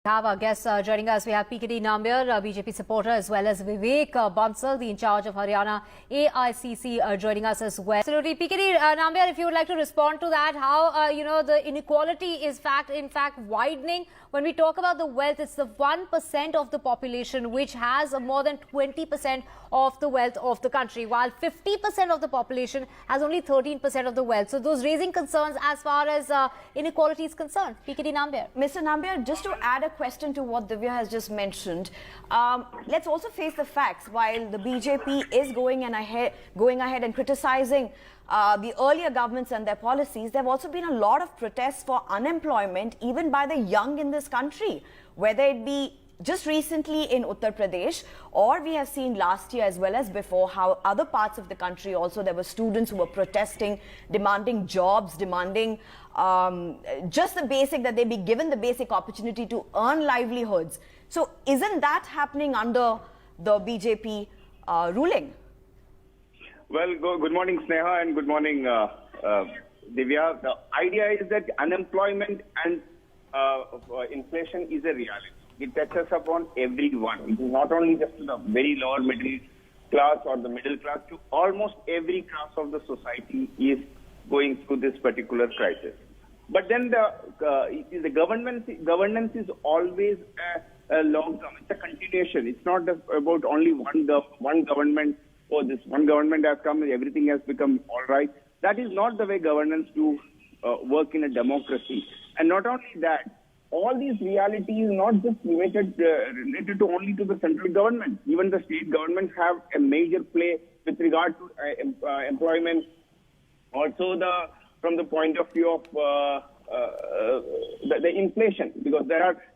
Have our guests joining us. We have PKD Nambiar, BJP supporter, as well as Vivek Bansal, the in charge of Haryana AICC, joining us as well. Absolutely, PKD Nambiar, if you would like to respond to that, how the inequality is in fact widening. When we talk about the wealth, it's the 1% of the population which has more than 20% of the wealth of the country, while 50% of the population has only 13% of the wealth. So those raising concerns as far as inequality is concerned. PKD Nambiar. Mr. Nambiar, just to add a question to what Divya has just mentioned, let's also face the facts. While the BJP is going ahead and criticizing the earlier governments and their policies, there have also been a lot of protests for unemployment, even by the young in this country, whether it be just recently in Uttar Pradesh, or we have seen last year as well as before how other parts of the country also there were students who were protesting, demanding jobs, demanding just the basic, that they be given the basic opportunity to earn livelihoods. So isn't that happening under the BJP ruling? Well, good morning, Sneha, and good morning, Divya. The idea is that unemployment and inflation is a reality. It touches upon everyone. It is not only just to the very lower middle class or the middle class. To almost every class of the society is going through this particular crisis. But then the governance is always a long term. It's a continuation. It's not about only one government. Oh, this one government has come, everything has become all right. That is not the way governance do work in a democracy. And not only that, all these realities not just related to only to the central government. Even the state governments have a major play with regard to employment. Also, from the point of view of the inflation, because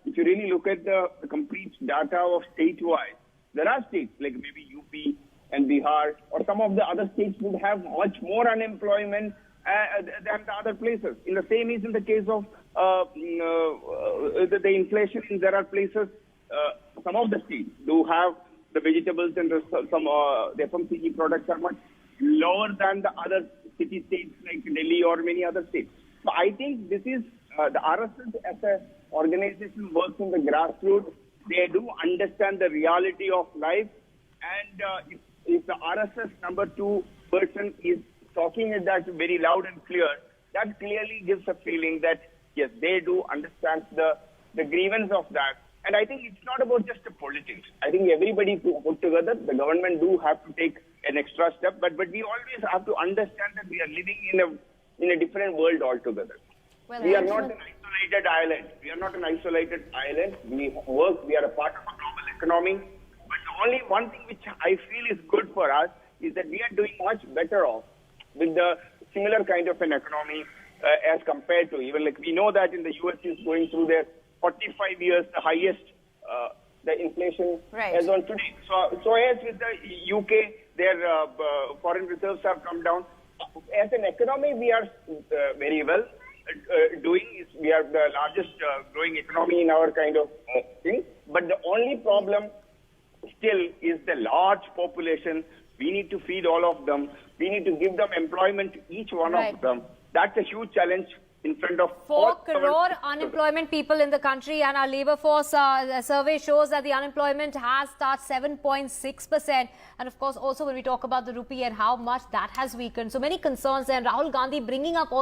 if you really look at the complete data of state-wise, there are states like maybe UP and Bihar or some of the other states would have much more unemployment than the other places. In the same is in the case of the inflation. There are places, some of the states do have the vegetables and the FMCG products are much lower than the other city states like Delhi or many other states. So I think this is the RSS as an organization works in the grassroots. They do understand the reality of life, and if the RSS number 2 person is talking at that very loud and clear, that clearly gives a feeling that yes, they do understand the grievance of that. And I think it's not about just the politics. I think everybody put together, the government do have to take an extra step, but we always have to understand that we are living in a different world altogether. Well, we are not an isolated island. We are not an isolated island. We are a part of a global economy. But the only one thing which I feel is good for us is that we are doing much better off with the similar kind of an economy as compared to, even like we know that in the US is going through their 45 years, the highest the inflation as on today. So as with the UK, their foreign reserves have come down. As an economy, we are very well doing. We are the largest growing economy in our kind of thing. But the only problem still is the large population. We need to feed all of them. We need to give them employment to each one of them. That's a huge challenge in front of 4 crore unemployment people in the country, and our labour force survey shows that the unemployment has touched 7.6%. And of course, also when we talk about the rupee and how much that has weakened, so many concerns, and Rahul Gandhi bringing up all